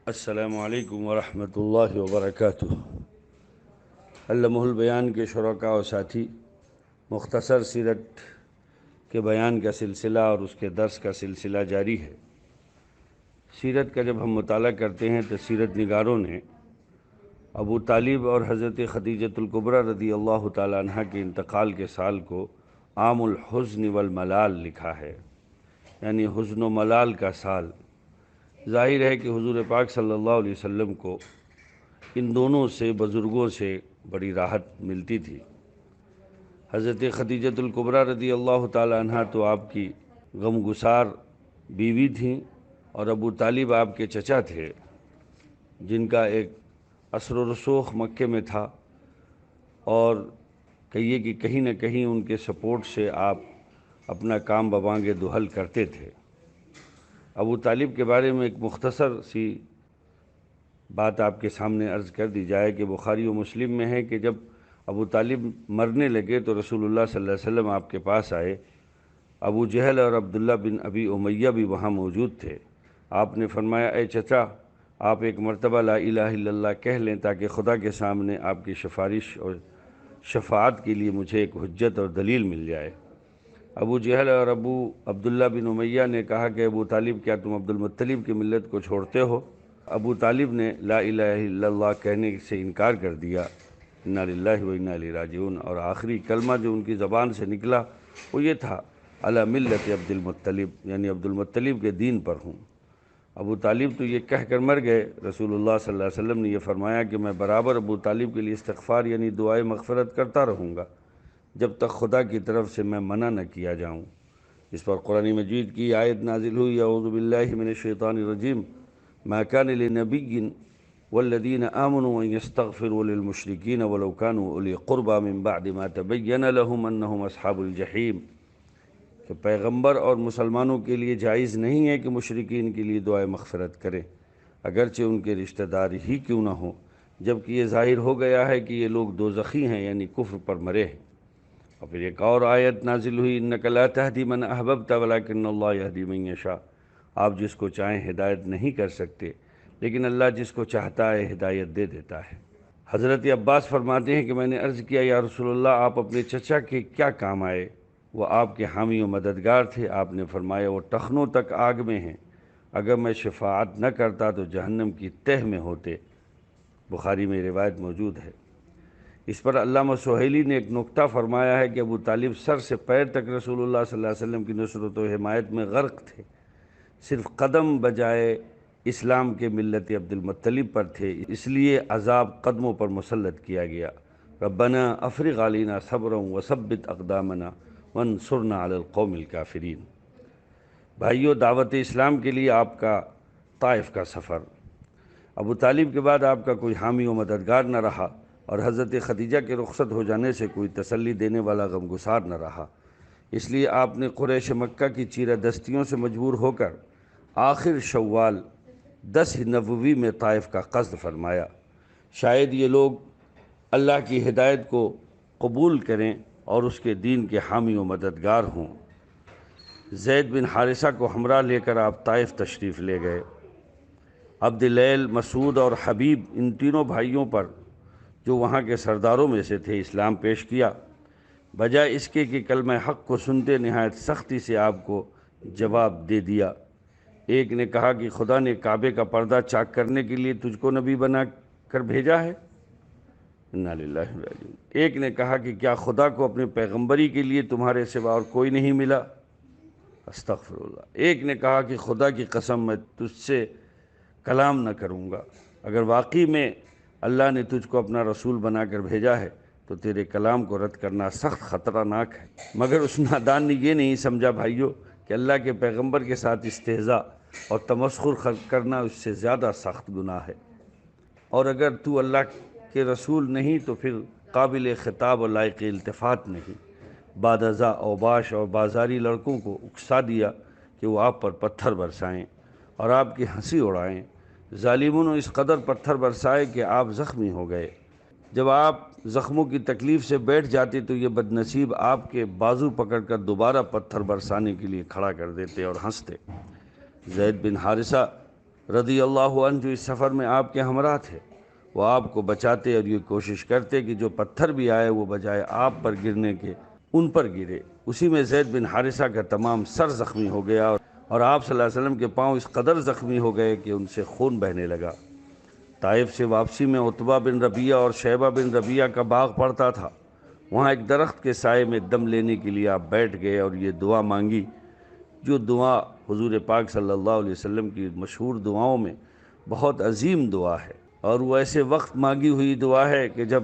السلام علیکم ورحمۃ اللہ وبرکاتہ۔ علمہ البیان کے شرکاء و ساتھی، مختصر سیرت کے بیان کا سلسلہ اور اس کے درس کا سلسلہ جاری ہے۔ سیرت کا جب ہم مطالعہ کرتے ہیں تو سیرت نگاروں نے ابو طالب اور حضرت خدیجۃ الکبریٰ رضی اللہ تعالیٰ عنہ کے انتقال کے سال کو عام الحزن والملال لکھا ہے، یعنی حزن و ملال کا سال۔ ظاہر ہے کہ حضور پاک صلی اللہ علیہ وسلم کو ان دونوں سے بزرگوں سے بڑی راحت ملتی تھی۔ حضرت خدیجۃ الکبریٰ رضی اللہ تعالیٰ عنہ تو آپ کی غمگسار بیوی تھیں، اور ابو طالب آپ کے چچا تھے، جن کا ایک اثر و رسوخ مکے میں تھا، اور کہیے کہ کہیں نہ کہیں ان کے سپورٹ سے آپ اپنا کام ببانگ دہل کرتے تھے۔ ابو طالب کے بارے میں ایک مختصر سی بات آپ کے سامنے عرض کر دی جائے کہ بخاری و مسلم میں ہے کہ جب ابو طالب مرنے لگے تو رسول اللہ صلی اللہ علیہ وسلم آپ کے پاس آئے۔ ابو جہل اور عبداللہ بن ابی امیہ بھی وہاں موجود تھے۔ آپ نے فرمایا، اے چچا، آپ ایک مرتبہ لا الہ الا اللہ کہہ لیں تاکہ خدا کے سامنے آپ کی سفارش اور شفاعت کے لیے مجھے ایک حجت اور دلیل مل جائے۔ ابو جہل اور ابو عبداللہ بن امیہ نے کہا کہ ابو طالب، کیا تم عبد المطلب کی ملت کو چھوڑتے ہو؟ ابو طالب نے لا الہ الا اللہ کہنے سے انکار کر دیا، انا للہ و انا الیہ راجعون، اور آخری کلمہ جو ان کی زبان سے نکلا وہ یہ تھا، علی ملت عبد المطلب، یعنی عبد المطلب کے دین پر ہوں۔ ابو طالب تو یہ کہہ کر مر گئے۔ رسول اللہ صلی اللہ علیہ وسلم نے یہ فرمایا کہ میں برابر ابو طالب کے لیے استغفار یعنی دعائے مغفرت کرتا رہوں گا جب تک خدا کی طرف سے میں منع نہ کیا جاؤں۔ اس پر قرآن مجید کی آیت نازل ہوئی، اعوذ باللہ من الشیطان الرجیم، ما کان لنبی والذین آمنوا ان یستغفروا للمشرکین ولو کانوا اولی قربى من بعد ما تبین لهم انہم اصحاب الجحیم، کہ پیغمبر اور مسلمانوں کے لیے جائز نہیں ہے کہ مشرکین کے لیے دعائے مغفرت کریں، اگرچہ ان کے رشتہ دار ہی کیوں نہ ہوں، جبکہ یہ ظاہر ہو گیا ہے کہ یہ لوگ دوزخی ہیں، یعنی کفر پر مرے ہیں۔ اور پھر ایک اور آیت نازل ہوئی، انک لا تہدی من احببت ولکن اللہ یہدی من یشاء، آپ جس کو چاہیں ہدایت نہیں کر سکتے، لیکن اللہ جس کو چاہتا ہے ہدایت دے دیتا ہے۔ حضرت عباس فرماتے ہیں کہ میں نے عرض کیا، یا رسول اللہ، آپ اپنے چچا کے کیا کام آئے؟ وہ آپ کے حامی و مددگار تھے۔ آپ نے فرمایا، وہ ٹخنوں تک آگ میں ہیں، اگر میں شفاعت نہ کرتا تو جہنم کی تہ میں ہوتے۔ بخاری میں روایت موجود ہے۔ اس پر علامہ سہیلی نے ایک نکتہ فرمایا ہے کہ ابو طالب سر سے پیر تک رسول اللہ صلی اللہ علیہ وسلم کی نصرت و حمایت میں غرق تھے، صرف قدم بجائے اسلام کے ملت عبد المطلب پر تھے، اس لیے عذاب قدموں پر مسلط کیا گیا۔ ربنا افرغ علینا صبرا وثبت اقدامنا وانصرنا علی القوم الکافرین۔ بھائیو، دعوت اسلام کے لیے آپ کا طائف کا سفر، ابو طالب کے بعد آپ کا کوئی حامی و مددگار نہ رہا، اور حضرت خدیجہ کے رخصت ہو جانے سے کوئی تسلی دینے والا غمگسار نہ رہا، اس لیے آپ نے قریش مکہ کی چیرہ دستیوں سے مجبور ہو کر آخر شوال 10 نبوی میں طائف کا قصد فرمایا۔ شاید یہ لوگ اللہ کی ہدایت کو قبول کریں اور اس کے دین کے حامی و مددگار ہوں۔ زید بن حارثہ کو ہمراہ لے کر آپ طائف تشریف لے گئے۔ عبد اللیل، مسعود اور حبیب، ان تینوں بھائیوں پر جو وہاں کے سرداروں میں سے تھے، اسلام پیش کیا، بجائے اس کے کہ کلمہ حق کو سنتے نہایت سختی سے آپ کو جواب دے دیا۔ ایک نے کہا کہ خدا نے کعبے کا پردہ چاک کرنے کے لیے تجھ کو نبی بنا کر بھیجا ہے، انا للہ و راجعون۔ ایک نے کہا کہ کیا خدا کو اپنے پیغمبری کے لیے تمہارے سوا اور کوئی نہیں ملا، استغفر اللہ۔ ایک نے کہا کہ خدا کی قسم، میں تجھ سے کلام نہ کروں گا، اگر واقعی میں اللہ نے تجھ کو اپنا رسول بنا کر بھیجا ہے تو تیرے کلام کو رد کرنا سخت خطرناک ہے۔ مگر اس نادان نے یہ نہیں سمجھا بھائیو کہ اللہ کے پیغمبر کے ساتھ استہزاء اور تمسخر کرنا اس سے زیادہ سخت گناہ ہے، اور اگر تو اللہ کے رسول نہیں تو پھر قابل خطاب اور لائق التفات نہیں۔ بعد ازاں اوباش اور بازاری لڑکوں کو اکسا دیا کہ وہ آپ پر پتھر برسائیں اور آپ کی ہنسی اڑائیں۔ ظالموں نے اس قدر پتھر برسائے کہ آپ زخمی ہو گئے۔ جب آپ زخموں کی تکلیف سے بیٹھ جاتے تو یہ بد نصیب آپ کے بازو پکڑ کر دوبارہ پتھر برسانے کے لیے کھڑا کر دیتے اور ہنستے۔ زید بن حارثہ رضی اللہ عنہ جو اس سفر میں آپ کے ہمراہ تھے، وہ آپ کو بچاتے اور یہ کوشش کرتے کہ جو پتھر بھی آئے وہ بجائے آپ پر گرنے کے ان پر گرے۔ اسی میں زید بن حارثہ کا تمام سر زخمی ہو گیا اور آپ صلی اللہ علیہ وسلم کے پاؤں اس قدر زخمی ہو گئے کہ ان سے خون بہنے لگا۔ طائف سے واپسی میں عتبہ بن ربیعہ اور شیبہ بن ربیعہ کا باغ پڑتا تھا، وہاں ایک درخت کے سائے میں دم لینے کے لیے آپ بیٹھ گئے اور یہ دعا مانگی، جو دعا حضور پاک صلی اللہ علیہ وسلم کی مشہور دعاؤں میں بہت عظیم دعا ہے، اور وہ ایسے وقت مانگی ہوئی دعا ہے کہ جب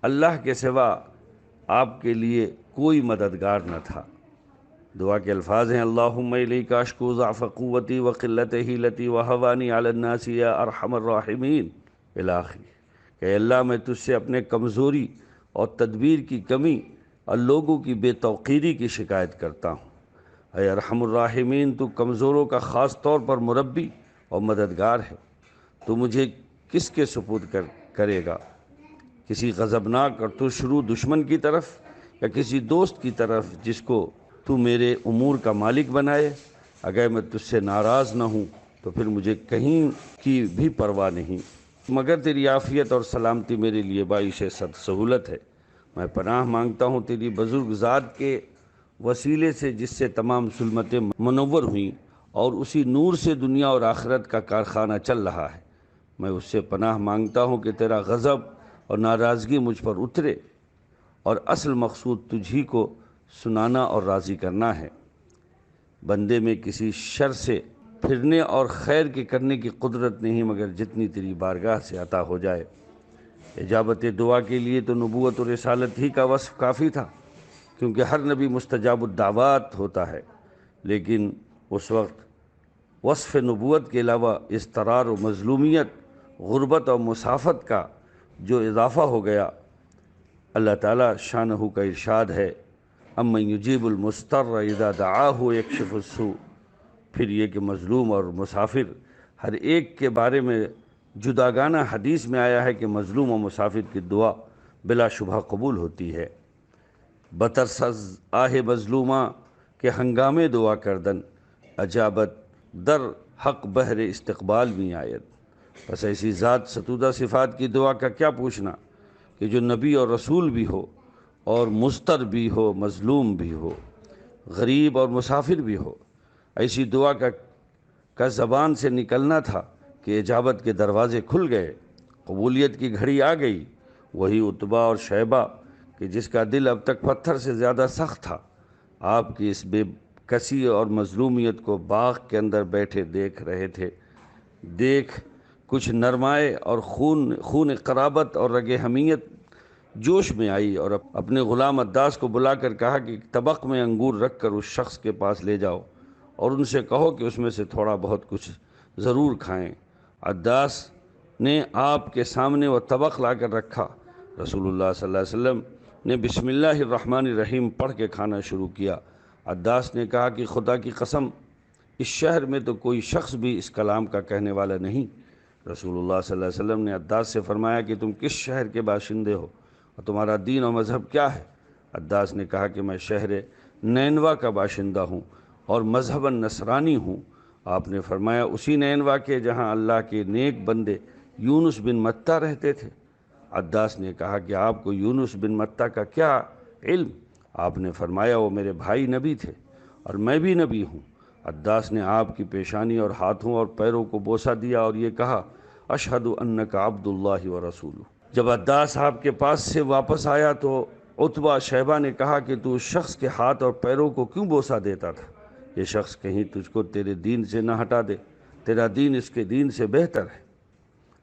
اللہ کے سوا آپ کے لیے کوئی مددگار نہ تھا۔ دعا کے الفاظ ہیں: اللہم الیک اشکو ضعف قوتی وقلت حیلتی وہوانی علی الناس یا ارحم الراحمین الاخری، کہ اللہ میں تجھ سے اپنے کمزوری اور تدبیر کی کمی اور لوگوں کی بے توقیری کی شکایت کرتا ہوں۔ اے ارحم الراحمین، تو کمزوروں کا خاص طور پر مربی اور مددگار ہے، تو مجھے کس کے سپرد کرے گا؟ کسی غضبناک اور ترشرو دشمن کی طرف یا کسی دوست کی طرف جس کو تو میرے امور کا مالک بنائے؟ اگر میں تجھ سے ناراض نہ ہوں تو پھر مجھے کہیں کی بھی پرواہ نہیں، مگر تیری عافیت اور سلامتی میرے لیے باعث سہولت ہے۔ میں پناہ مانگتا ہوں تیری بزرگ ذات کے وسیلے سے جس سے تمام ظلمتیں منور ہوئیں اور اسی نور سے دنیا اور آخرت کا کارخانہ چل رہا ہے۔ میں اس سے پناہ مانگتا ہوں کہ تیرا غضب اور ناراضگی مجھ پر اترے، اور اصل مقصود تجھ ہی کو سنانا اور راضی کرنا ہے۔ بندے میں کسی شر سے پھرنے اور خیر کے کرنے کی قدرت نہیں مگر جتنی تیری بارگاہ سے عطا ہو جائے۔ اجابت دعا کے لیے تو نبوت و رسالت ہی کا وصف کافی تھا، کیونکہ ہر نبی مستجاب الدعوات ہوتا ہے، لیکن اس وقت وصف نبوت کے علاوہ اضطرار و مظلومیت، غربت اور مسافت کا جو اضافہ ہو گیا، اللہ تعالیٰ شانہ کا ارشاد ہے: امن یجیب المضطر اذا دعاہ یکشف السوء۔ پھر یہ کہ مظلوم اور مسافر ہر ایک کے بارے میں جداگانہ حدیث میں آیا ہے کہ مظلوم و مسافر کی دعا بلا شبہ قبول ہوتی ہے۔ بترس از آہ مظلومہ کے ہنگامے دعا کردن، اجابت در حق بہر استقبال میں آید۔ بس ایسی ذات ستودہ صفات کی دعا کا کیا پوچھنا کہ جو نبی اور رسول بھی ہو اور مضطر بھی ہو، مظلوم بھی ہو، غریب اور مسافر بھی ہو۔ ایسی دعا کا زبان سے نکلنا تھا کہ اجابت کے دروازے کھل گئے، قبولیت کی گھڑی آ گئی۔ وہی عتبہ اور شیبہ کہ جس کا دل اب تک پتھر سے زیادہ سخت تھا، آپ کی اس بے کسی اور مظلومیت کو باغ کے اندر بیٹھے دیکھ رہے تھے۔ دیکھ کچھ نرمائے اور خون قرابت اور رگ حمیت جوش میں آئی، اور اپنے غلام عداس کو بلا کر کہا کہ طبق میں انگور رکھ کر اس شخص کے پاس لے جاؤ اور ان سے کہو کہ اس میں سے تھوڑا بہت کچھ ضرور کھائیں۔ عداس نے آپ کے سامنے وہ طبق لا کر رکھا۔ رسول اللہ صلی اللہ علیہ وسلم نے بسم اللہ الرحمن الرحیم پڑھ کے کھانا شروع کیا۔ عداس نے کہا کہ خدا کی قسم، اس شہر میں تو کوئی شخص بھی اس کلام کا کہنے والا نہیں۔ رسول اللہ صلی اللہ علیہ وسلم نے عداس سے فرمایا کہ تم کس شہر کے باشندے ہو اور تمہارا دین اور مذہب کیا ہے؟ عداس نے کہا کہ میں شہر نینوا کا باشندہ ہوں اور مذہباً نصرانی ہوں۔ آپ نے فرمایا اسی نینوا کے جہاں اللہ کے نیک بندے یونس بن متہ رہتے تھے۔ عداس نے کہا کہ آپ کو یونس بن متہ کا کیا علم؟ آپ نے فرمایا وہ میرے بھائی نبی تھے اور میں بھی نبی ہوں۔ عداس نے آپ کی پیشانی اور ہاتھوں اور پیروں کو بوسہ دیا اور یہ کہا اشہد انک عبد اللہ و رسولہ۔ جب عداس آپ کے پاس سے واپس آیا تو عتبہ شیبہ نے کہا کہ تو اس شخص کے ہاتھ اور پیروں کو کیوں بوسہ دیتا تھا؟ یہ شخص کہیں تجھ کو تیرے دین سے نہ ہٹا دے، تیرا دین اس کے دین سے بہتر ہے۔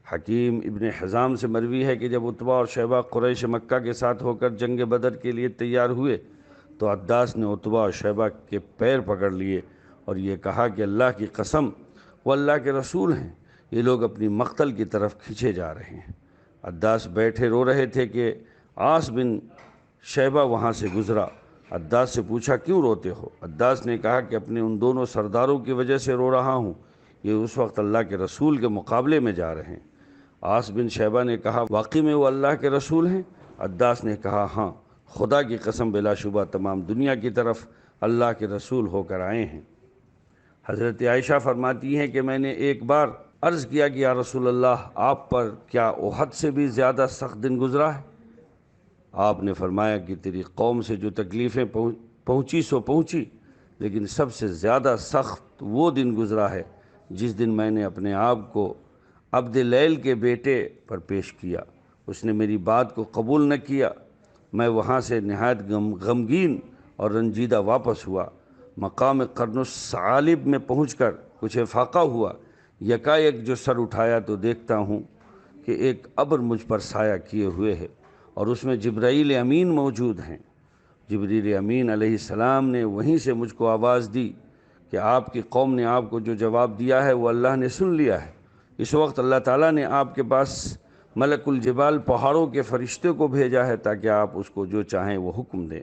حکیم ابن حزام سے مروی ہے کہ جب عتبہ اور شیبہ قریش مکہ کے ساتھ ہو کر جنگ بدر کے لیے تیار ہوئے تو عداس نے عتبہ اور شیبہ کے پیر پکڑ لیے اور یہ کہا کہ اللہ کی قسم، وہ اللہ کے رسول ہیں، یہ لوگ اپنی مقتل کی طرف کھینچے جا رہے ہیں۔ عداس بیٹھے رو رہے تھے کہ عاص بن شیبہ وہاں سے گزرا۔ عداس سے پوچھا کیوں روتے ہو؟ عداس نے کہا کہ اپنے ان دونوں سرداروں کی وجہ سے رو رہا ہوں، یہ اس وقت اللہ کے رسول کے مقابلے میں جا رہے ہیں۔ عاص بن شیبہ نے کہا واقعی میں وہ اللہ کے رسول ہیں؟ عداس نے کہا ہاں، خدا کی قسم بلا شبہ تمام دنیا کی طرف اللہ کے رسول ہو کر آئے ہیں۔ حضرت عائشہ فرماتی ہیں کہ میں نے ایک بار عرض کیا کہ یا رسول اللہ آپ پر کیا احد سے بھی زیادہ سخت دن گزرا ہے؟ آپ نے فرمایا کہ تیری قوم سے جو تکلیفیں پہنچی سو پہنچی، لیکن سب سے زیادہ سخت وہ دن گزرا ہے جس دن میں نے اپنے آپ کو عبد لیل کے بیٹے پر پیش کیا، اس نے میری بات کو قبول نہ کیا، میں وہاں سے نہایت غمگین اور رنجیدہ واپس ہوا، مقام قرن الثعالب میں پہنچ کر کچھ افاقہ ہوا، یکایک جو سر اٹھایا تو دیکھتا ہوں کہ ایک ابر مجھ پر سایہ کیے ہوئے ہے اور اس میں جبرائیل امین موجود ہیں۔ جبریل امین علیہ السلام نے وہیں سے مجھ کو آواز دی کہ آپ کی قوم نے آپ کو جو جواب دیا ہے وہ اللہ نے سن لیا ہے۔ اس وقت اللہ تعالیٰ نے آپ کے پاس ملک الجبال پہاڑوں کے فرشتے کو بھیجا ہے تاکہ آپ اس کو جو چاہیں وہ حکم دیں۔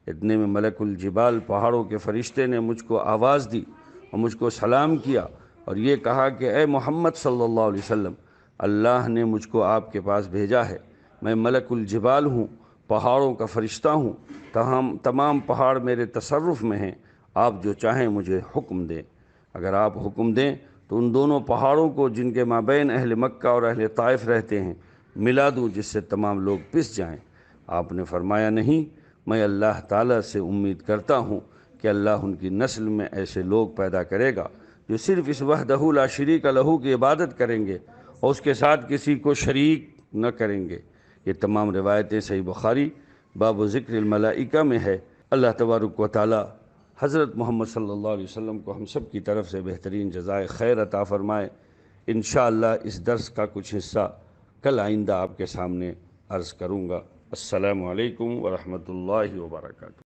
اتنے میں ملک الجبال پہاڑوں کے فرشتے نے مجھ کو آواز دی اور مجھ کو سلام کیا اور یہ کہا کہ اے محمد صلی اللہ علیہ وسلم، اللہ نے مجھ کو آپ کے پاس بھیجا ہے، میں ملک الجبال ہوں، پہاڑوں کا فرشتہ ہوں، تمام پہاڑ میرے تصرف میں ہیں، آپ جو چاہیں مجھے حکم دیں، اگر آپ حکم دیں تو ان دونوں پہاڑوں کو جن کے مابین اہل مکہ اور اہل طائف رہتے ہیں ملا دوں جس سے تمام لوگ پس جائیں۔ آپ نے فرمایا نہیں، میں اللہ تعالیٰ سے امید کرتا ہوں کہ اللہ ان کی نسل میں ایسے لوگ پیدا کرے گا جو صرف اس وحدہ لا شریک لہ کی عبادت کریں گے اور اس کے ساتھ کسی کو شریک نہ کریں گے۔ یہ تمام روایتیں صحیح بخاری باب ذکر الملائکہ میں ہے۔ اللہ تبارک و تعالی حضرت محمد صلی اللہ علیہ وسلم کو ہم سب کی طرف سے بہترین جزائے خیر عطا فرمائے۔ انشاءاللہ اس درس کا کچھ حصہ کل آئندہ آپ کے سامنے عرض کروں گا۔ السلام علیکم ورحمۃ اللہ وبرکاتہ۔